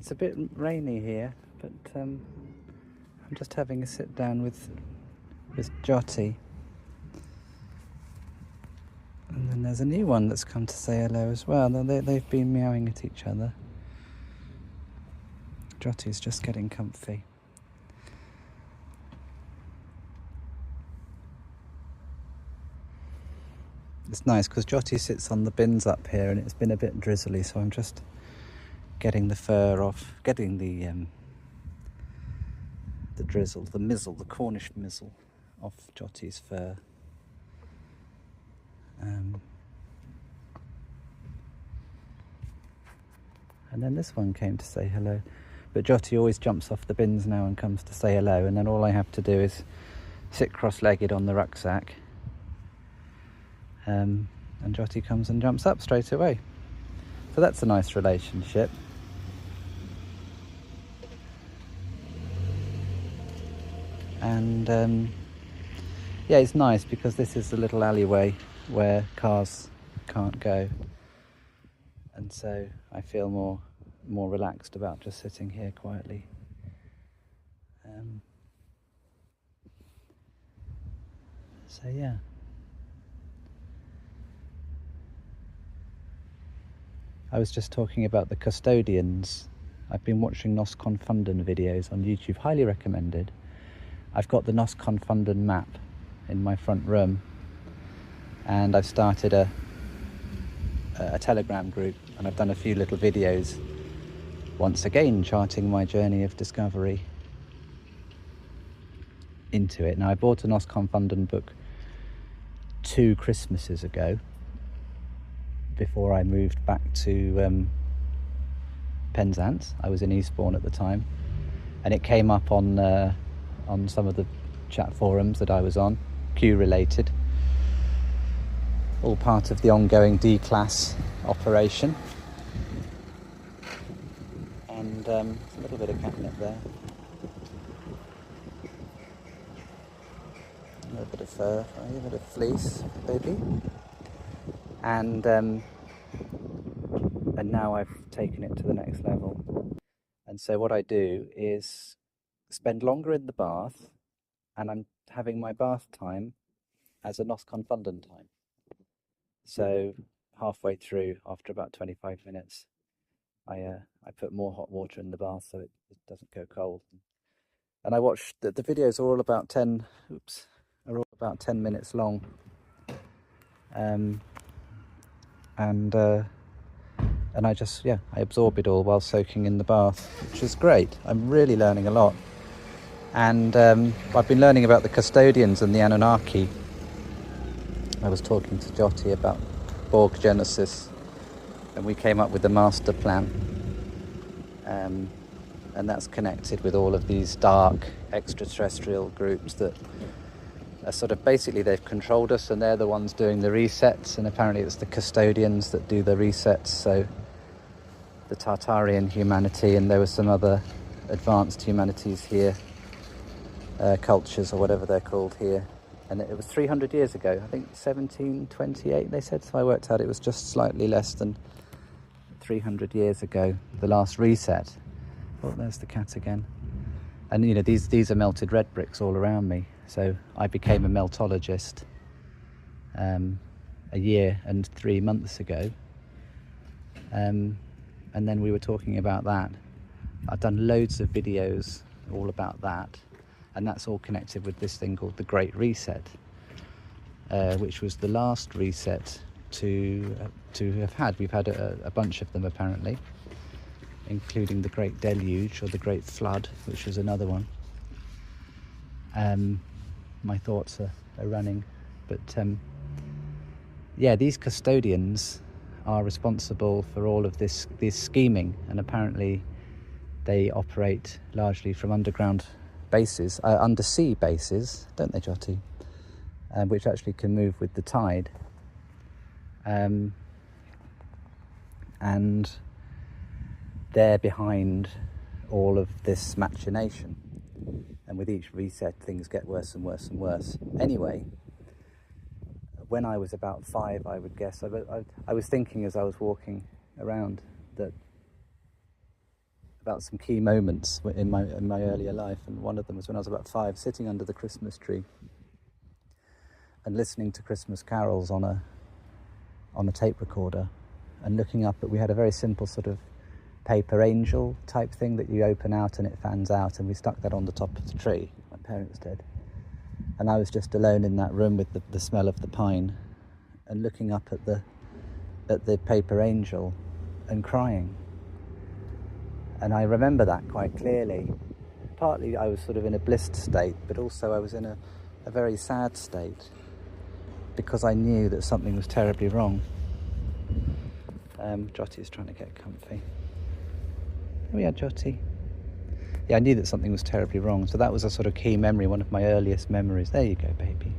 It's a bit rainy here, but I'm just having a sit down with Jyoti. And then there's a new one that's come to say hello as well. They've been meowing at each other. Jyoti's just getting comfy. It's nice because Jyoti sits on the bins up here and it's been a bit drizzly, so I'm just getting the fur off, getting the drizzle, the mizzle, the Cornish mizzle off Jyoti's fur. And then this one came to say hello. But Jyoti always jumps off the bins now and comes to say hello, and then all I have to do is sit cross-legged on the rucksack. And Jyoti comes and jumps up straight away. So that's a nice relationship. And yeah, it's nice because this is a little alleyway where cars can't go. And so I feel more relaxed about just sitting here quietly. So yeah. I was just talking about the Custodians. I've been watching Nos Confunden videos on YouTube, highly recommended. I've got the Nos Confunden map in my front room, and I've started a Telegram group, and I've done a few little videos, once again charting my journey of discovery into it. Now, I bought a Nos Confunden book 2 Christmases ago, before I moved back to Penzance. I was in Eastbourne at the time, and it came up on some of the chat forums that I was on, Q related, all part of the ongoing D-class operation. And a little bit of catnip there, a little bit of fur, a bit of fleece, baby. And now I've taken it to the next level. And so what I do is spend longer in the bath, and I'm having my bath time as a Nos Confunden time. So halfway through, after about 25 minutes, I put more hot water in the bath so it doesn't go cold. And I watch the videos are all about 10 minutes long. And I just, I absorb it all while soaking in the bath, which is great. I'm really learning a lot. And I've been learning about the Custodians and the Anunnaki. I was talking to Jyoti about Borg Genesis, and we came up with a master plan. And that's connected with all of these dark extraterrestrial groups that are sort of, basically they've controlled us, and they're the ones doing the resets, and apparently it's the Custodians that do the resets. So the Tartarian humanity, and there were some other advanced humanities here, cultures or whatever they're called here, and it was 300 years ago, I think 1728 they said, so I worked out it was just slightly less than 300 years ago, the last reset. Oh, there's the cat again. And you know, these are melted red bricks all around me, so I became a meltologist a year and 3 months ago, and then we were talking about that. I've done loads of videos all about that, and that's all connected with this thing called the Great Reset, which was the last reset to have had. We've had a bunch of them apparently, including the Great Deluge or the Great Flood, which was another one. My thoughts are running, but yeah, these Custodians are responsible for all of this scheming, and apparently they operate largely from underground bases, undersea bases, don't they, Jyoti? Which actually can move with the tide. And they're behind all of this machination. And with each reset, things get worse and worse and worse. Anyway, when I was about 5, I would guess, I was thinking as I was walking around that about some key moments in my earlier life, and one of them was when I was about 5, sitting under the Christmas tree and listening to Christmas carols on a tape recorder, and looking up at, we had a very simple sort of paper angel type thing that you open out and it fans out, and we stuck that on the top of the tree. My parents did, and I was just alone in that room with the smell of the pine, and looking up at the paper angel and crying. And I remember that quite clearly. Partly I was sort of in a blissed state, but also I was in a very sad state, because I knew that something was terribly wrong. Jyoti's trying to get comfy. Oh yeah, Jyoti. Yeah, I knew that something was terribly wrong, so that was a sort of key memory, one of my earliest memories. There you go, baby.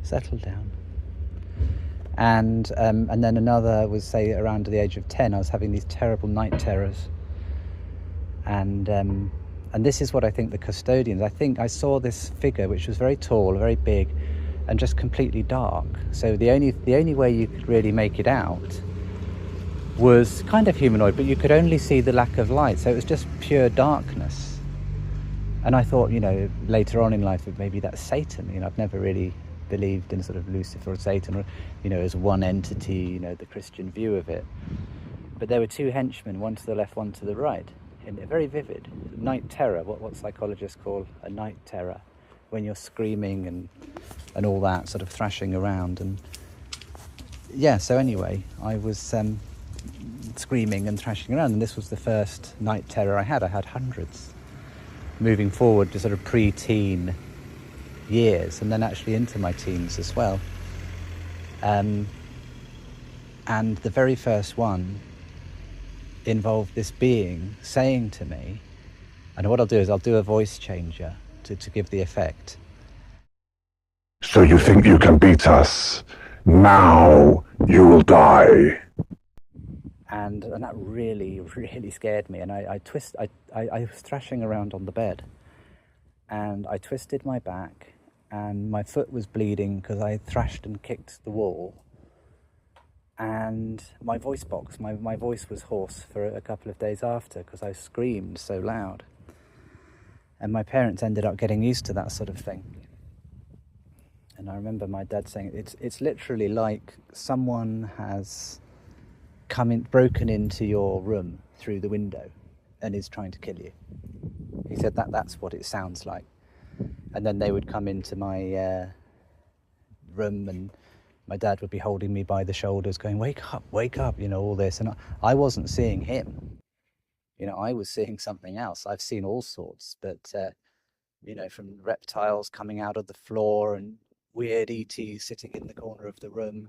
Settle down. And then another was, say, around the age of 10, I was having these terrible night terrors. And this is what I think the Custodians, I think I saw this figure which was very tall, very big, and just completely dark. So the only way you could really make it out was kind of humanoid, but you could only see the lack of light, so it was just pure darkness. And I thought, later on in life, maybe that's Satan. I've never really believed in sort of Lucifer or Satan, or as one entity, the Christian view of it. But there were two henchmen, one to the left, one to the right, and very vivid. Night terror, what psychologists call a night terror, when you're screaming and all that, sort of thrashing around. And yeah, so anyway, I was screaming and thrashing around, and this was the first night terror I had. I had hundreds moving forward to sort of pre-teen years, and then actually into my teens as well. And the very first one involved this being saying to me, and what I'll do is I'll do a voice changer to give the effect. So you think you can beat us? Now you will die. And that really, really scared me. And I was thrashing around on the bed, and I twisted my back, and my foot was bleeding because I thrashed and kicked the wall. And my voice box, my voice was hoarse for a couple of days after, because I screamed so loud. And my parents ended up getting used to that sort of thing. And I remember my dad saying, it's literally like someone has broken into your room through the window and is trying to kill you. He said that's what it sounds like. And then they would come into my room, and my dad would be holding me by the shoulders going, wake up, all this. And I wasn't seeing him. I was seeing something else. I've seen all sorts, but, from reptiles coming out of the floor and weird ETs sitting in the corner of the room,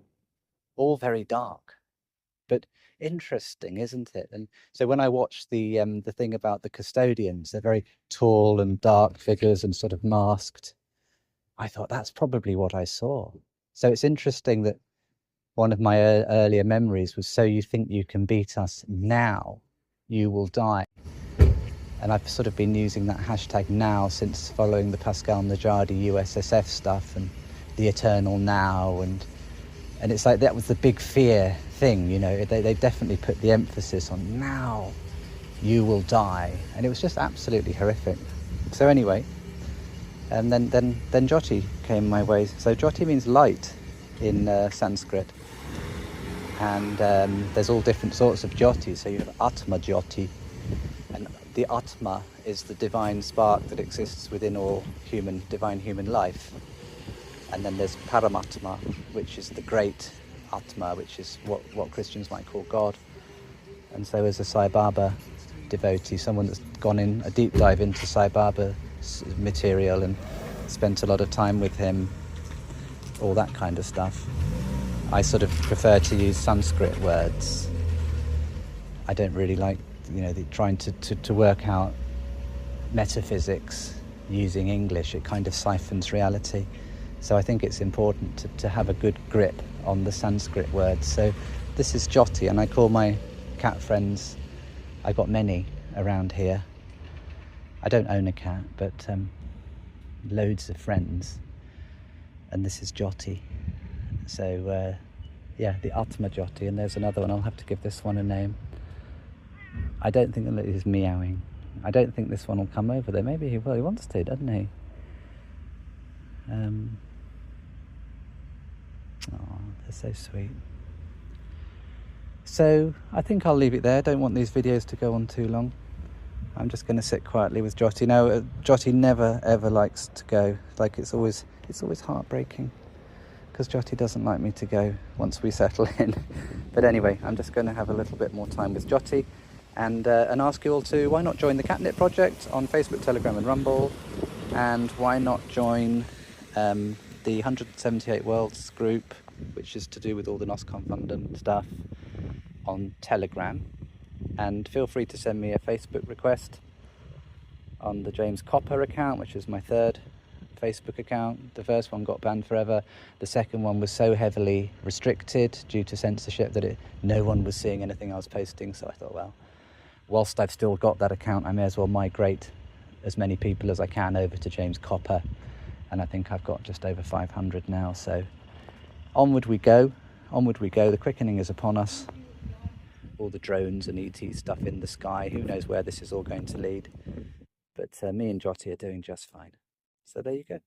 all very dark, but interesting, isn't it? And so when I watched the thing about the Custodians, they're very tall and dark figures and sort of masked. I thought that's probably what I saw. So it's interesting that one of my earlier memories was, so you think you can beat us, now you will die. And I've sort of been using that hashtag now since following the Pascal Najadi USSF stuff and the eternal now, and it's like that was the big fear thing, they definitely put the emphasis on now you will die, and it was just absolutely horrific. So anyway, and then Jyoti came my way. So Jyoti means light in Sanskrit, and there's all different sorts of Jyoti. So you have Atma Jyoti, and the Atma is the divine spark that exists within all divine human life. And then there's Paramatma, which is the great Atma, which is what Christians might call God. And so as a Sai Baba devotee, someone that's gone in a deep dive into Sai Baba material and spent a lot of time with him, all that kind of stuff, I sort of prefer to use Sanskrit words. I don't really like, trying to work out metaphysics using English. It kind of siphons reality. So I think it's important to have a good grip on the Sanskrit words. So this is Jyoti, and I call my cat friends, I got many around here. I don't own a cat, but loads of friends. And this is Jyoti. So the Atma Jyoti, and there's another one. I'll have to give this one a name. I don't think that he's meowing. I don't think this one will come over there. Maybe he will. He wants to, doesn't he? Oh, they're so sweet. So I think I'll leave it there. I don't want these videos to go on too long. I'm just going to sit quietly with Jyoti. No, Jyoti never ever likes to go. Like it's always heartbreaking because Jyoti doesn't like me to go once we settle in. But anyway, I'm just going to have a little bit more time with Jyoti and ask you all to why not join the Catnip Project on Facebook, Telegram and Rumble, and why not join the 178 Worlds group, which is to do with all the Nosconfundum stuff, on Telegram. And feel free to send me a Facebook request on the James Copper account, which is my third Facebook account. The first one got banned forever. The second one was so heavily restricted due to censorship that no one was seeing anything I was posting. So I thought, well, whilst I've still got that account, I may as well migrate as many people as I can over to James Copper. And I think I've got just over 500 now. So onward we go. Onward we go. The quickening is upon us. All the drones and ET stuff in the sky. Who knows where this is all going to lead. But me and Jyoti are doing just fine. So there you go.